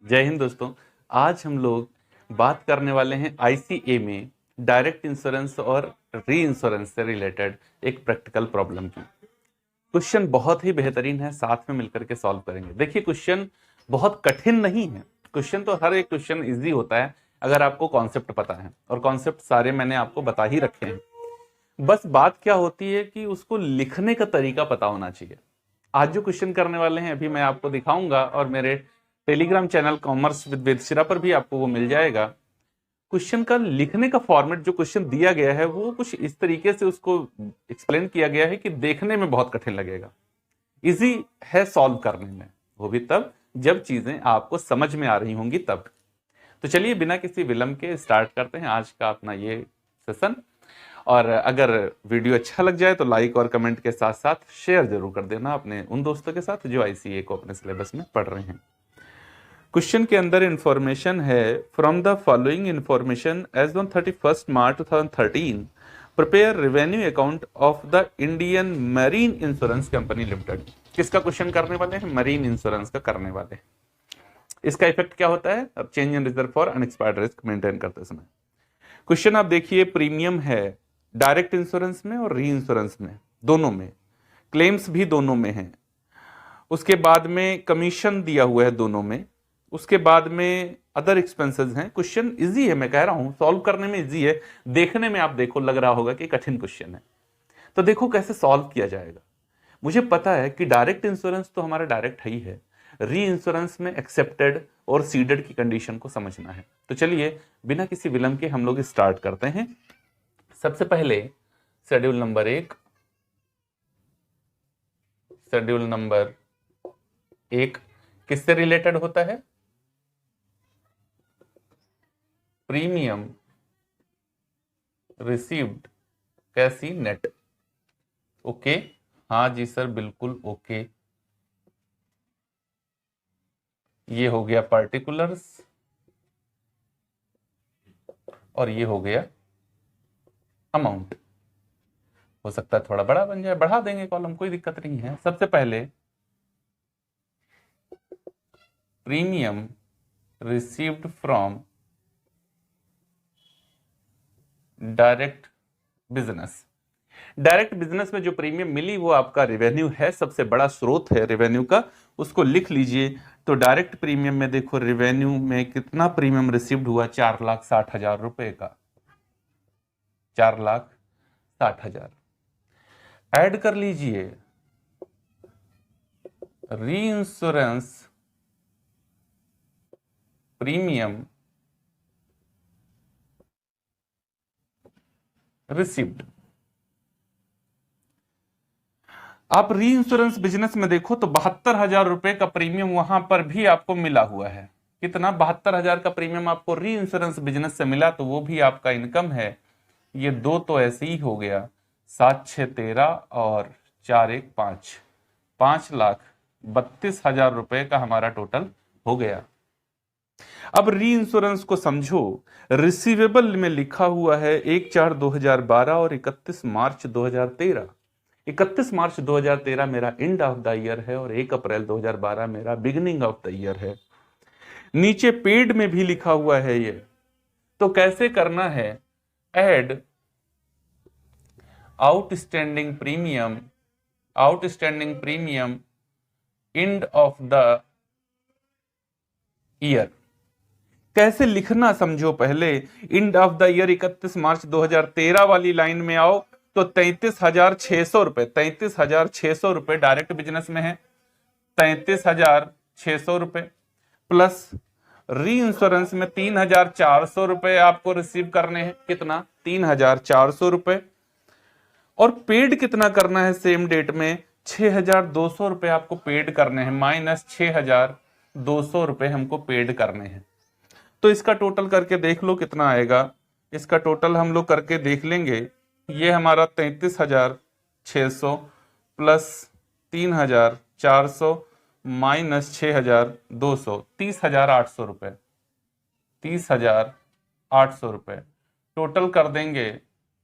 जय हिंद दोस्तों। आज हम लोग बात करने वाले हैं आईसीए में डायरेक्ट इंश्योरेंस और री इंश्योरेंस से रिलेटेड एक प्रैक्टिकल प्रॉब्लम की। क्वेश्चन बहुत ही बेहतरीन है, साथ में मिलकर के सॉल्व करेंगे। देखिए, क्वेश्चन बहुत कठिन नहीं है। क्वेश्चन तो हर एक क्वेश्चन इजी होता है अगर आपको कॉन्सेप्ट पता है, और कॉन्सेप्ट सारे मैंने आपको बता ही रखे हैं। बस बात क्या होती है कि उसको लिखने का तरीका पता होना चाहिए। आज जो क्वेश्चन करने वाले हैं अभी मैं आपको दिखाऊंगा, और मेरे Telegram channel commerce with Vedashira पर भी आपको वो मिल जाएगा। क्वेश्चन का लिखने का फॉर्मेट जो क्वेश्चन दिया गया है वो कुछ इस तरीके से उसको एक्सप्लेन किया गया है कि देखने में बहुत कठिन लगेगा, इजी है सॉल्व करने में, वो भी तब जब चीजें आपको समझ में आ रही होंगी तब। तो चलिए बिना किसी विलंब के स्टार्ट करते हैं आज का अपना ये सेशन। और अगर वीडियो अच्छा लग जाए तो लाइक और कमेंट के साथ साथ शेयर जरूर कर देना अपने उन दोस्तों के साथ जो आईसीए को अपने सिलेबस में पढ़ रहे हैं। क्वेश्चन के अंदर इंफॉर्मेशन है, from the following information as on 31 March 2013 prepare revenue account of the Indian marine insurance company limited. किसका क्वेश्चन करने वाले हैं? मरीन इंश्योरेंस का करने वाले हैं। इसका इफेक्ट क्या होता है? अब change in reserve for unexpired risk maintain करते समय। क्वेश्चन आप देखिए, प्रीमियम है डायरेक्ट इंश्योरेंस में और री इंश्योरेंस में, दोनों में क्लेम्स भी दोनों में है। उसके बाद में कमीशन दिया हुआ है दोनों में। उसके बाद में अदर एक्सपेंसेस हैं। क्वेश्चन इजी है, मैं कह रहा हूं सॉल्व करने में इजी है, देखने में आप देखो लग रहा होगा कि कठिन क्वेश्चन है। तो देखो कैसे सॉल्व किया जाएगा। मुझे पता है कि डायरेक्ट इंश्योरेंस तो हमारा डायरेक्ट है ही है, री इंश्योरेंस में एक्सेप्टेड और सीडेड की कंडीशन को समझना है। तो चलिए बिना किसी विलंब के हम लोग स्टार्ट करते हैं। सबसे पहले शेड्यूल नंबर 1, शेड्यूल नंबर 1 किससे रिलेटेड होता है? प्रीमियम रिसीव्ड कैसी नेट। ओके, हाँ जी सर, बिल्कुल ओके। ये हो गया पार्टिकुलर्स और ये हो गया अमाउंट। हो सकता है थोड़ा बड़ा बन जाए, बढ़ा देंगे कॉलम, कोई दिक्कत नहीं है। सबसे पहले premium received from direct business. Direct business में जो प्रीमियम मिली वो आपका रेवेन्यू है, सबसे बड़ा स्रोत है रेवेन्यू का, उसको लिख लीजिए। तो डायरेक्ट प्रीमियम में देखो रेवेन्यू में कितना प्रीमियम रिसीव्ड हुआ, 4,60,000 रुपए का, 4,60,000। ऐड कर लीजिए री इंश्योरेंस प्रीमियम रिसीव्ड। आप री इंश्योरेंस बिजनेस में देखो तो 72,000 रुपए का प्रीमियम वहां पर भी आपको मिला हुआ है। कितना? 72,000 का प्रीमियम आपको री इंश्योरेंस बिजनेस से मिला, तो वो भी आपका इनकम है। ये दो तो ऐसे ही हो गया, 7,6,13 और 4,1,5, 5,32,000 रुपए का हमारा टोटल हो गया। अब री इंश्योरेंस को समझो। रिसीवेबल में लिखा हुआ है 1/4/2012 और 31 मार्च 2013। 31 मार्च 2013 मेरा एंड ऑफ द ईयर है और 1 अप्रैल 2012 मेरा बिगिनिंग ऑफ द ईयर है। नीचे पेड में भी लिखा हुआ है ये। तो कैसे करना है? Add outstanding premium, outstanding premium and of the year. कैसे लिखना समझो पहले। And of the year 31 March 2013 वाली लाइन में आओ तो 33,600 रुपए, 33,600 रुपए डायरेक्ट बिजनेस में है, 33,600 रुपए प्लस री इंश्योरेंस में 3,400 रुपए आपको रिसीव करने हैं। कितना? 3,400 रुपए। और पेड कितना करना है सेम डेट में? 6,200 रुपए आपको पेड करने हैं, माइनस 6,200 रुपए हमको पेड करने हैं। तो इसका टोटल करके देख लो कितना आएगा। इसका टोटल हम लोग करके देख लेंगे। ये हमारा 33,600 प्लस 3,400 माइनस 6,200, 30,800 रुपए, 30,800 रुपए टोटल कर देंगे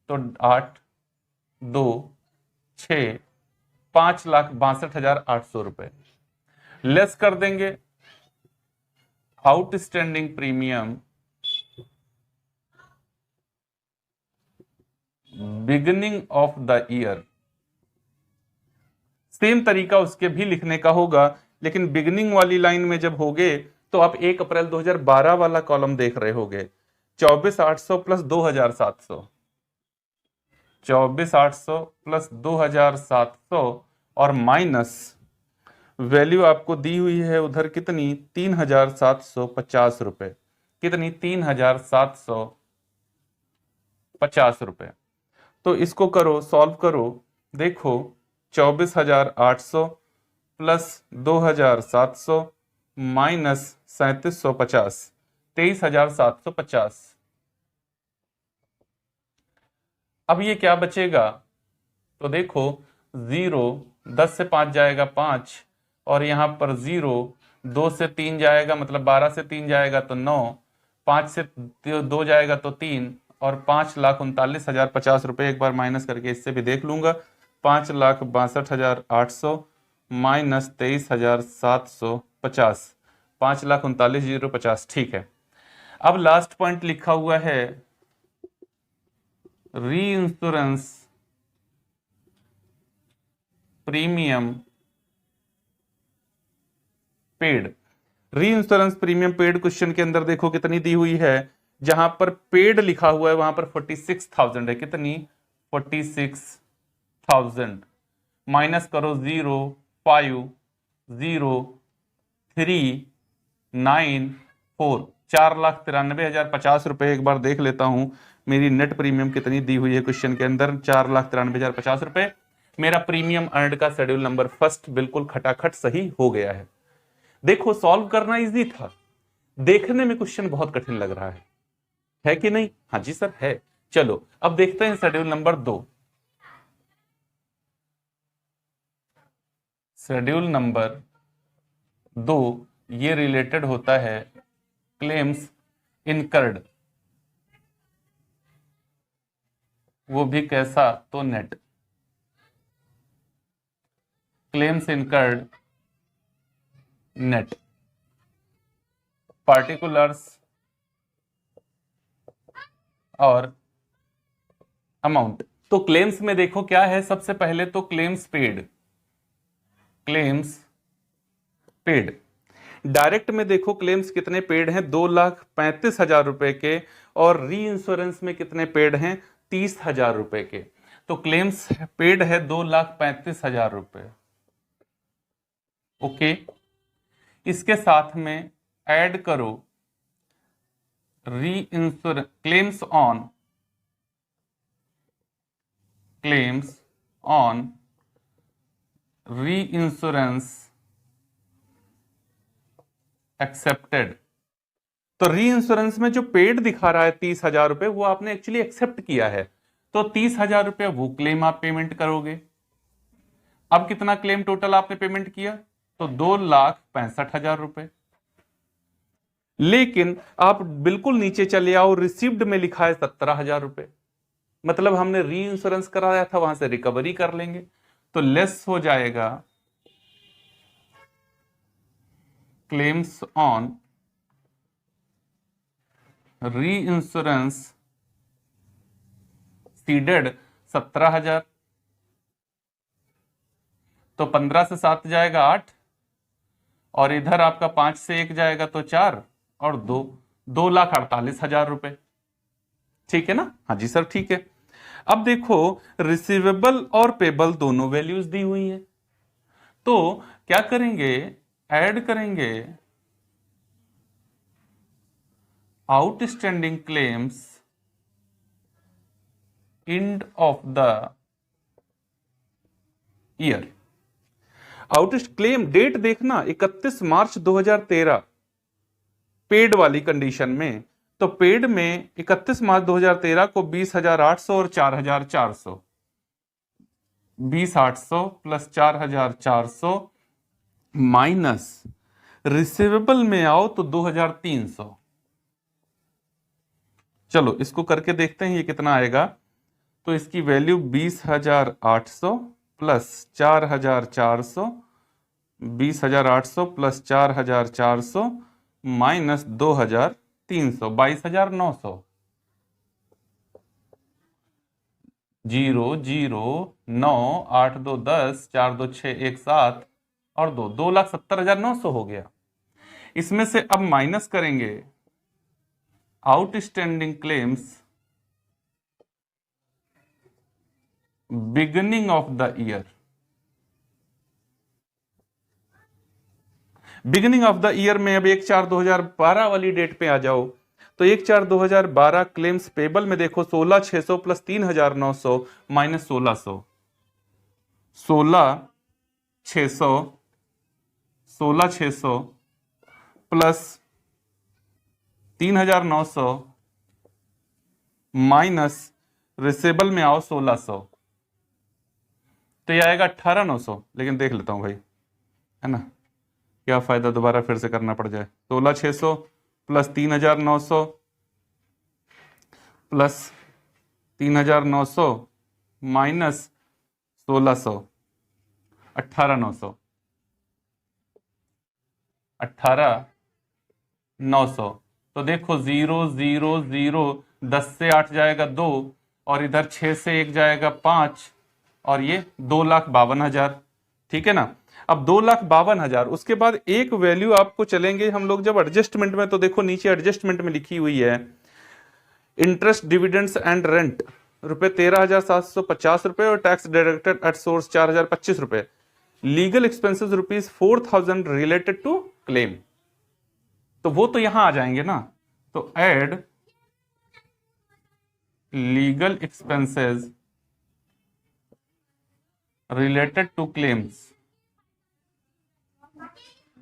तो 8, 2, 6, 5,62,800 रुपए लेस कर देंगे। Outstanding premium beginning of the year. Same तरीका उसके भी लिखने का होगा, लेकिन बिगिनिंग वाली लाइन में जब होगे तो आप 1 अप्रैल 2012 वाला कॉलम देख रहे होगे, 24,800 प्लस 2,700, 24,800 प्लस 2,700 और माइनस वैल्यू आपको दी हुई है उधर कितनी, 3,750 रुपए। कितनी, 3,750 रुपए। तो इसको करो, सॉल्व करो, देखो 24,800 प्लस 2,700 माइनस 3,750, 23,750। अब ये क्या बचेगा, तो देखो 0, 10 से 5 जाएगा 5, और यहां पर 0, 2 से 3 जाएगा मतलब 12 से 3 जाएगा तो 9, 5 से 2 जाएगा तो 3, और 5,39,050 रुपए। एक बार माइनस करके इससे भी देख लूंगा, 5,62,800 माइनस 23,750, 5,39,050। ठीक है, अब लास्ट पॉइंट लिखा हुआ है री इंश्योरेंस प्रीमियम पेड। री इंश्योरेंस प्रीमियम पेड क्वेश्चन के अंदर देखो कितनी दी हुई है, जहां पर पेड लिखा हुआ है वहां पर 46,000 है। कितनी, 46,000। माइनस करो 0, 5, 0, 3, 9, 4, 4,93,050 रुपए। एक बार देख लेता हूं मेरी नेट प्रीमियम कितनी दी हुई है क्वेश्चन के अंदर, 4,93,050 रुपए। मेरा प्रीमियम अर्नड का शेड्यूल नंबर फर्स्ट बिल्कुल खटाखट सही हो गया है। देखो सॉल्व करना इजी था, देखने में क्वेश्चन बहुत कठिन लग रहा है कि नहीं? हाँ जी सर है। चलो अब देखते हैं शेड्यूल नंबर 2। शेड्यूल नंबर 2 ये रिलेटेड होता है क्लेम्स इनकर्ड, वो भी कैसा, तो net. Claims incurred net, particulars और अमाउंट। तो क्लेम्स में देखो क्या है, सबसे पहले तो claims paid. Claims paid direct में देखो क्लेम्स कितने पेड हैं, 2,35,000 रुपए के, और री इंश्योरेंस में कितने पेड हैं, 30,000 रुपए के। तो क्लेम्स पेड है 2,35,000 रुपए। ओके, इसके साथ में ऐड करो री insurance claims on reinsurance accepted. तो री इंश्योरेंस में जो पेड दिखा रहा है 30,000 रुपए, वो आपने एक्चुअली एक्सेप्ट किया है, तो 30,000 रुपए वो क्लेम आप पेमेंट करोगे। अब कितना क्लेम टोटल आपने पेमेंट किया, तो 2,65,000 रुपए। लेकिन आप बिल्कुल नीचे चले आओ, रिसीव्ड में लिखा है 17,000 रुपए, मतलब हमने री इंश्योरेंस कराया था वहां से रिकवरी कर लेंगे, तो लेस हो जाएगा क्लेम्स ऑन री इंश्योरेंस सीडेड 17,000, तो 15 से 7 जाएगा 8, और इधर आपका 5 से 1 जाएगा तो 4, और 2,48,000 रुपए। ठीक है ना? हाँ जी सर ठीक है। अब देखो रिसीवेबल और पेबल दोनों वैल्यूज दी हुई हैं, तो क्या करेंगे, ऐड करेंगे outstanding claims end of the year. आउटस्ट क्लेम डेट देखना 31 मार्च 2013 पेड वाली कंडीशन में, तो पेड में 31 मार्च 2013 को 20,800 और 4,400, 20,800 प्लस 4,400 माइनस रिसीवेबल में आओ तो 2,300। चलो इसको करके देखते हैं ये कितना आएगा, तो इसकी वैल्यू 20,800 प्लस 4,400, 20,800 प्लस 4,400 माइनस 2300, 22,900, 0, 0, 9, 8, 2, 10, 4, 2, 6, 1, 7 और 2,70,900 हो गया। इसमें से अब माइनस करेंगे outstanding claims beginning of the year. Beginning of the year में अब 1/4/2012 वाली डेट पे आ जाओ, तो 1/4/2012 क्लेम्स पेबल में देखो 16,600 plus 3,900 minus 1600, 16,600 16,600 plus 3,900 minus receivable में आओ 1600, तो ये आएगा 18,900। लेकिन देख लेता हूं भाई, है ना, क्या फायदा दोबारा फिर से करना पड़ जाए। 16,600 प्लस 3,900 प्लस 3,900 माइनस 1600, 18,900, 18,900। तो देखो 0 0 0, 10 से 8 जाएगा 2, और इधर 6 से 1 जाएगा 5, और ये 2,52,000। ठीक है ना। अब 2,52,000, उसके बाद एक वैल्यू आपको चलेंगे हम लोग जब एडजस्टमेंट में, तो देखो नीचे एडजस्टमेंट में लिखी हुई है इंटरेस्ट डिविडेंड्स एंड रेंट ₹13,750 और tax deducted at source ₹4,025, legal expenses ₹4,000 related to claim. तो वो तो यहां आ जाएंगे ना, तो add legal expenses related to claims,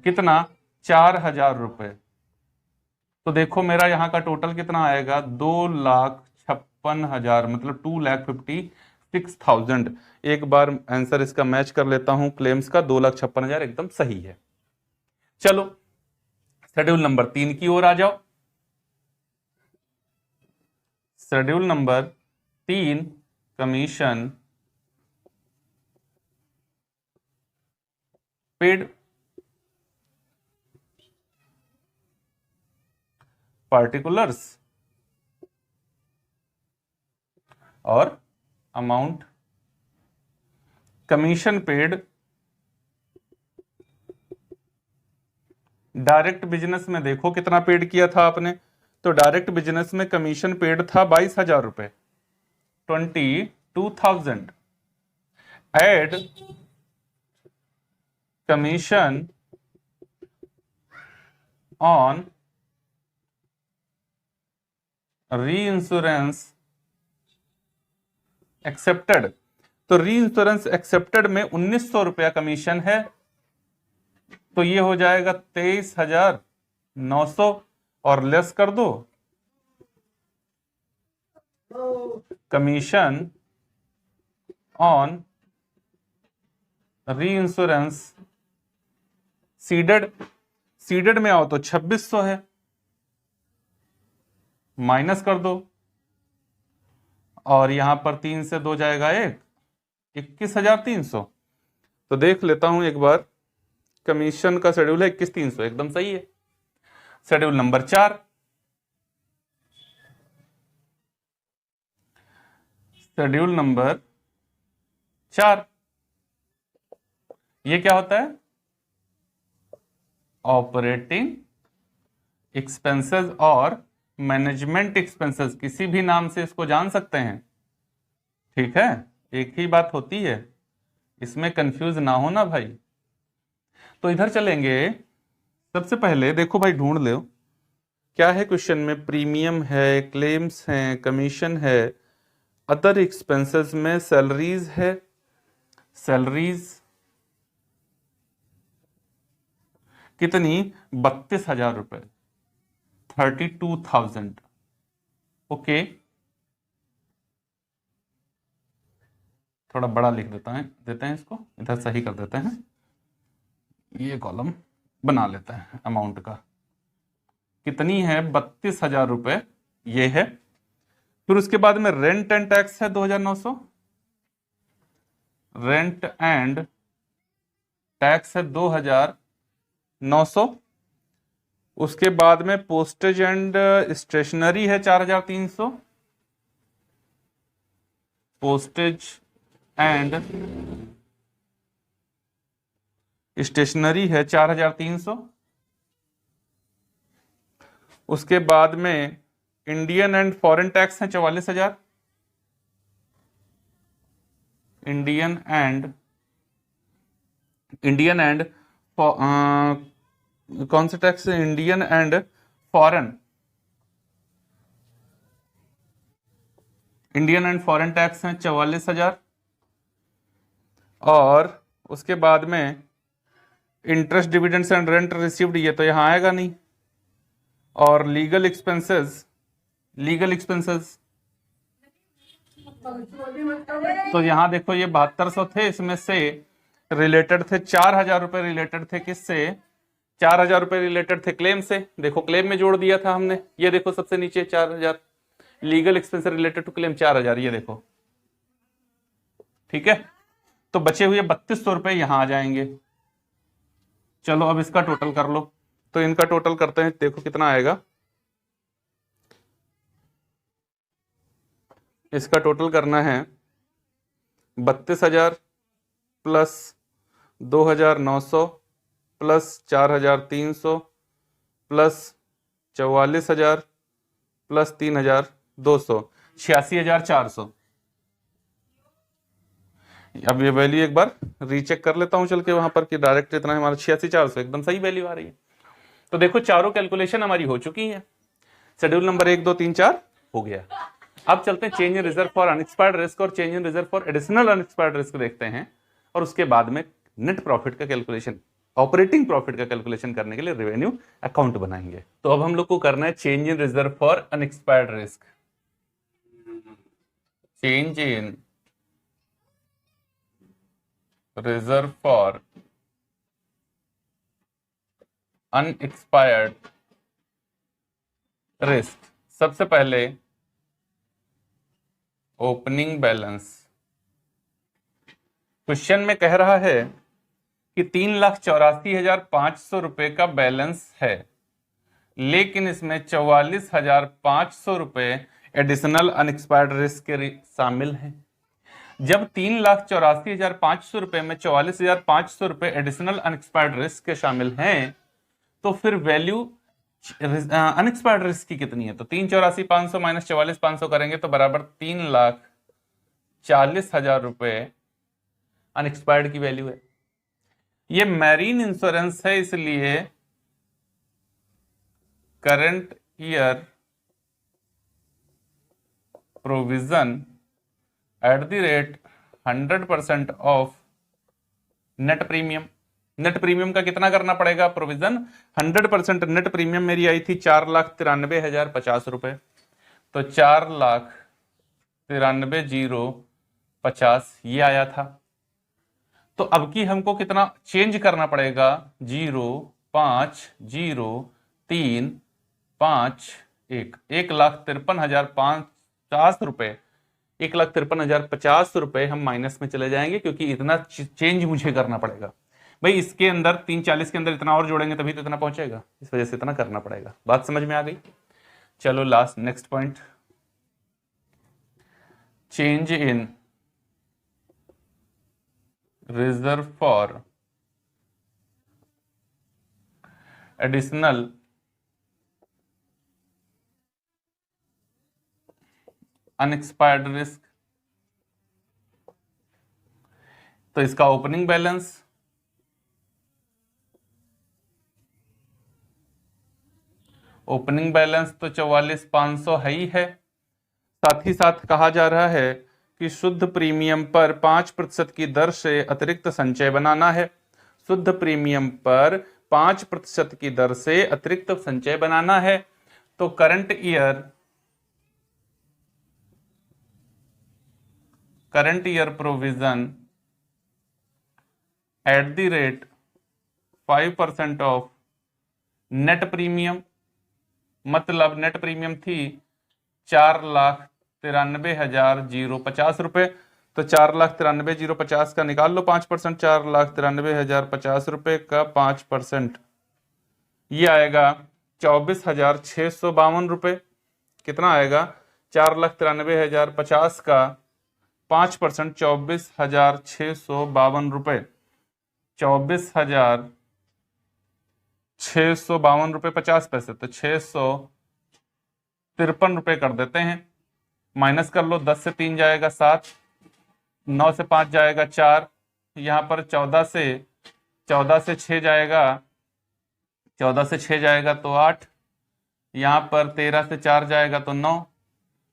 कितना, ₹4,000। तो देखो मेरा यहां का टोटल कितना आएगा, 2,56,000, मतलब 2,56,000। एक बार आंसर इसका मैच कर लेता हूं, क्लेम्स का 2,56,000 एकदम सही है। चलो शेड्यूल नंबर 3 की ओर आ जाओ। Schedule number 3, commission paid particulars और amount. Commission paid direct business में देखो कितना पेड किया था आपने, तो डायरेक्ट बिजनेस में कमीशन पेड था ₹22,000, 22,000। Add commission on reinsurance accepted, तो री इंश्योरेंस एक्सेप्टेड में ₹1,900 कमीशन है, तो ये हो जाएगा 23,900 और लेस कर दो कमीशन ऑन री इंश्योरेंस सीडेड। सीडेड में आओ तो 2,600 है, माइनस कर दो, और यहां पर 3 से 2 जाएगा 1, 21,300। तो देख लेता हूं एक बार, कमीशन का शेड्यूल है 21,300, एकदम सही है। शेड्यूल नंबर 4, शेड्यूल नंबर 4, ये क्या होता है, ऑपरेटिंग एक्सपेंसेस और मैनेजमेंट एक्सपेंसेस, किसी भी नाम से इसको जान सकते हैं। ठीक है, एक ही बात होती है, इसमें कंफ्यूज ना हो ना भाई। तो इधर चलेंगे, सबसे पहले देखो भाई ढूंढ लो क्या है क्वेश्चन में। प्रीमियम है, क्लेम्स हैं, कमीशन है, अदर एक्सपेंसेस में सैलरीज है, सैलरीज कितनी, ₹32,000, 32,000। ओके, थोड़ा बड़ा लिख देते हैं इसको, इधर सही कर देते हैं, ये कॉलम बना लेते हैं। अमाउंट का कितनी है, ₹32,000 ये है। फिर उसके बाद में रेंट एंड टैक्स है 2,900, रेंट एंड टैक्स है 2,900, उसके बाद में पोस्टेज एंड स्टेशनरी है 4,300, पोस्टेज एंड स्टेशनरी है 4,300। उसके बाद में इंडियन एंड फॉरेन टैक्स है 44,000, इंडियन एंड कौन सा टैक्स है, Indian and foreign, Indian and foreign tax हैं 44,000। और उसके बाद में interest dividends and rent received, ये तो यहां आएगा नहीं। और लीगल एक्सपेंसेस तो यहां देखो ये 7200 थे, इसमें से रिलेटेड थे 4,000 रुपए, रिलेटेड थे किससे, 4,000 रुपए रिलेटेड थे क्लेम से। देखो क्लेम में जोड़ दिया था हमने, ये देखो सबसे नीचे 4,000, legal expense related to claim 4,000, ये देखो, ठीक है। तो बचे हुए 3,200 रुपए यहां आ जाएंगे। चलो अब इसका टोटल कर लो, तो इनका टोटल करते हैं, देखो कितना आएगा। इसका टोटल करना है 32,000 प्लस 2,900 प्लस 4,300 प्लस 44,000 प्लस 3,200, 86,400। अब ये वैल्यू एक बार रीचेक कर लेता हूं चल के वहां पर कि डायरेक्ट इतना है हमारा 86,400, एकदम सही वैल्यू आ रही है। तो देखो चारों कैलकुलेशन हमारी हो चुकी है, शेड्यूल नंबर 1, 2, 3, 4 हो गया। अब चलते हैं change in reserve for unexpired risk और change in reserve for additional unexpired risk देखते हैं, और उसके बाद में नेट प्रॉफिट का कैलकुलेशन, ऑपरेटिंग प्रॉफिट का कैलकुलेशन करने के लिए रेवेन्यू अकाउंट बनाएंगे। तो अब हम लोग को करना है change in reserve for unexpired risk. Change in reserve for unexpired risk. सबसे पहले ओपनिंग बैलेंस, क्वेश्चन में कह रहा है कि 3,84,500 रुपए का बैलेंस है, लेकिन इसमें 44,500 रुपए एडिशनल अनएक्सपायर्ड रिस्क के शामिल हैं। जब 3,84,500 रुपए में 44,500 रुपए एडिशनल अनएक्सपायर्ड रिस्क के शामिल हैं, तो फिर वैल्यू अनएक्सपायर्ड रिस्क की कितनी है? तो 3,84,500 माइनस 44,500 करेंगे तो बराबर 3,40,000 रुपए अनएक्सपायर्ड की वैल्यू है। ये मैरीन इंश्योरेंस है, इसलिए current year provision at the rate 100% of net premium. Net premium का कितना करना पड़ेगा? प्रोविजन 100%। नेट प्रीमियम मेरी आई थी 4,93,050 रुपए, तो 4,93,050 ये आया था। तो अब की हमको कितना चेंज करना पड़ेगा? 0,5,0,3,5,1 1,53,050 रुपए, 1,53,050 रुपए हम माइनस में चले जाएंगे, क्योंकि इतना चेंज मुझे करना पड़ेगा। भाई इसके अंदर 340 के अंदर इतना और जोड़ेंगे तभी तो इतना पहुंचेगा, इस वजह से इतना करना पड़ेगा। बात समझ में आ गई? चलो last next point, change in reserve for additional unexpired risk. तो इसका ओपनिंग बैलेंस, तो 44,500 है ही है। साथ ही साथ कहा जा रहा है कि शुद्ध प्रीमियम पर 5% की दर से अतिरिक्त संचय बनाना है। शुद्ध प्रीमियम पर 5% की दर से अतिरिक्त संचय बनाना है। तो current year provision at the rate 5% of net premium, मतलब नेट प्रीमियम थी 4,93,050 रुपए, तो 4,93,050 का निकाल लो 5%, 4,93,050 रुपए का 5% ये आएगा 24,652 रुपये। कितना आएगा? 4,93,050 का 5%, 24,652 रुपये। 24,652 रुपये 50 पैसे, तो 653 रुपये कर देते हैं। माइनस कर लो, 10 से 3 जाएगा 7, 9 से 5 जाएगा 4, यहाँ पर 14 से 6 जाएगा, 14 से 6 जाएगा तो 8, यहाँ पर 13 से 4 जाएगा तो 9,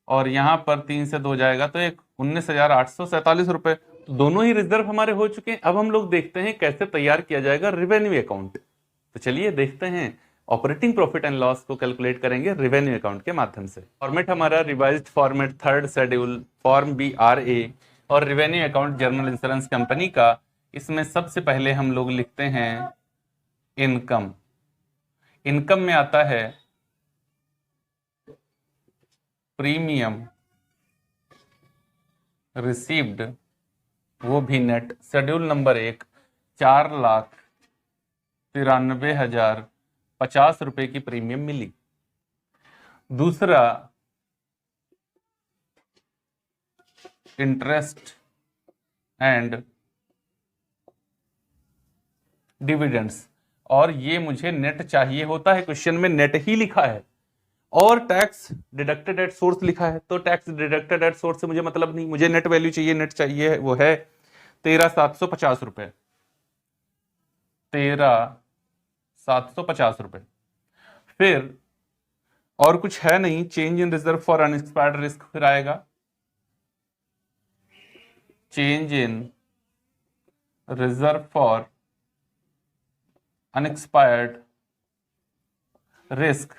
और यहाँ पर 3 से 2 जाएगा तो 1, 19,847 रुपये। तो दोनों ही रिजर्व हमारे हो चुके हैं। अब हम लोग देखते हैं कैसे तैयार किया जाएगा रेवेन्यू अकाउंट। तो चलिए देखते हैं। ऑपरेटिंग प्रॉफिट एंड लॉस को कैलकुलेट करेंगे रेवेन्यू अकाउंट के माध्यम से। फॉर्मेट हमारा revised format, third schedule, form BRA और revenue account general insurance company का। इसमें सबसे पहले हम लोग लिखते हैं इनकम। इनकम में आता है प्रीमियम रिसीव्ड, वो भी नेट। शेड्यूल नंबर 1, 4,93,050 रुपए की प्रीमियम मिली। दूसरा इंटरेस्ट एंड डिविडेंड्स, और ये मुझे नेट चाहिए होता है, क्वेश्चन में नेट ही लिखा है, और टैक्स डिडक्टेड एट सोर्स लिखा है, तो टैक्स डिडक्टेड एट सोर्स से मुझे मतलब नहीं, मुझे नेट वैल्यू चाहिए। नेट चाहिए, वो है 13,750 रुपए, 13,750 रुपए। फिर और कुछ है नहीं, change in reserve for unexpired risk फिर आएगा। Change in reserve for unexpired risk,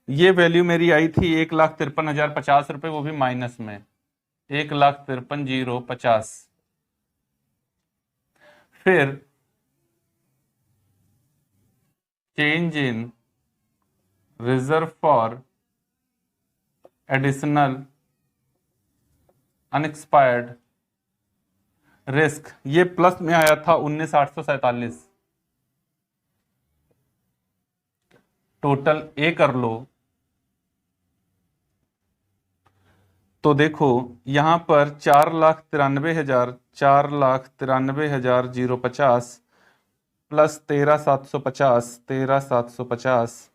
ये वैल्यू मेरी आई थी 1,53,050 रुपए, वो भी माइनस में 1,53,050। फिर change in reserve for additional unexpired risk, ये प्लस में आया था 19,847। टोटल ए कर लो, तो देखो यहां पर 4,93,050 प्लस 13,750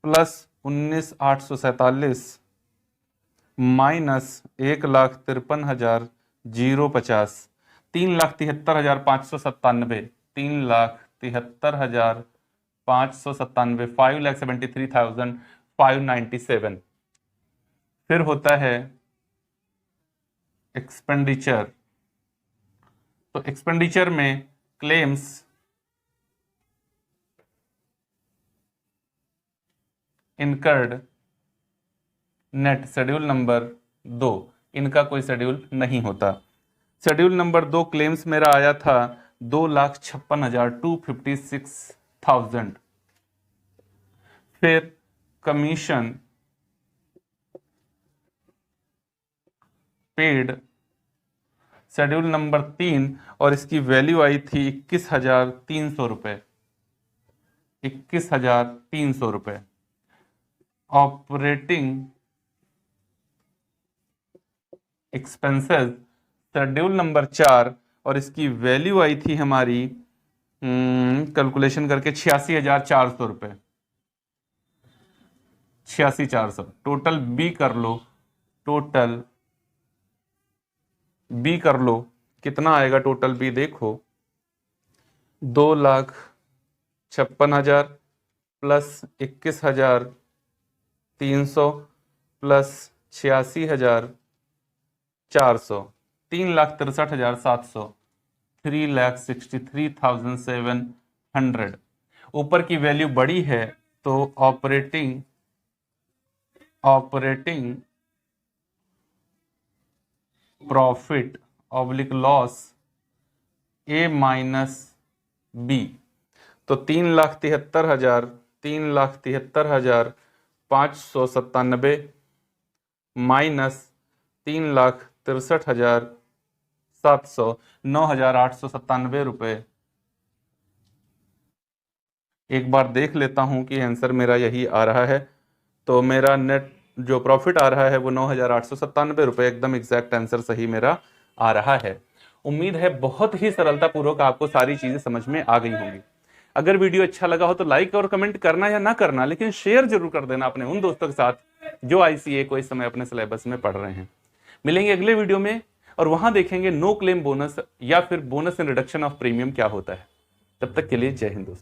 प्लस 19,847 माइनस 1,53,050, 3,73,597, 3,73,597, 5,73,597। फिर होता है एक्सपेंडिचर। तो एक्सपेंडिचर में claims incurred net, schedule number 2, इनका कोई शेड्यूल नहीं होता। शेड्यूल नंबर 2 क्लेम्स मेरा आया था 2,56,256,000। फिर कमीशन पेड, शेड्यूल नंबर 3, और इसकी वैल्यू आई थी 21,300 रुपए, 21,300 रुपए। ऑपरेटिंग एक्सपेंसेस, शेड्यूल नंबर 4, और इसकी वैल्यू आई थी हमारी कैलकुलेशन करके 86,400 रुपए, 86,400। टोटल बी कर लो, टोटल बी कर लो, कितना आएगा टोटल बी? देखो 2,56,000 प्लस 21,300 प्लस 86,400, 3,63,700, 3,63,700। ऊपर की वैल्यू बड़ी है तो ऑपरेटिंग प्रॉफिट ऑब्लिक लॉस ए माइनस बी, तो 3,73,597 माइनस 3,63,700, 9,897 रुपए। एक बार देख लेता हूं कि आंसर मेरा यही आ रहा है। तो मेरा नेट जो प्रॉफिट आ रहा है वो 9,897 रुपये, एकदम एग्जैक्ट आंसर सही मेरा आ रहा है। उम्मीद है बहुत ही सरलतापूर्वक आपको सारी चीजें समझ में आ गई होंगी। अगर वीडियो अच्छा लगा हो तो लाइक और कमेंट करना या ना करना, लेकिन शेयर जरूर कर देना अपने उन दोस्तों के साथ जो आईसीए को इस समय अपने सिलेबस में पढ़ रहे हैं। मिलेंगे अगले वीडियो में और वहां देखेंगे नो क्लेम बोनस या फिर bonus in reduction of premium क्या होता है। तब तक के लिए जय हिंद दोस्तों।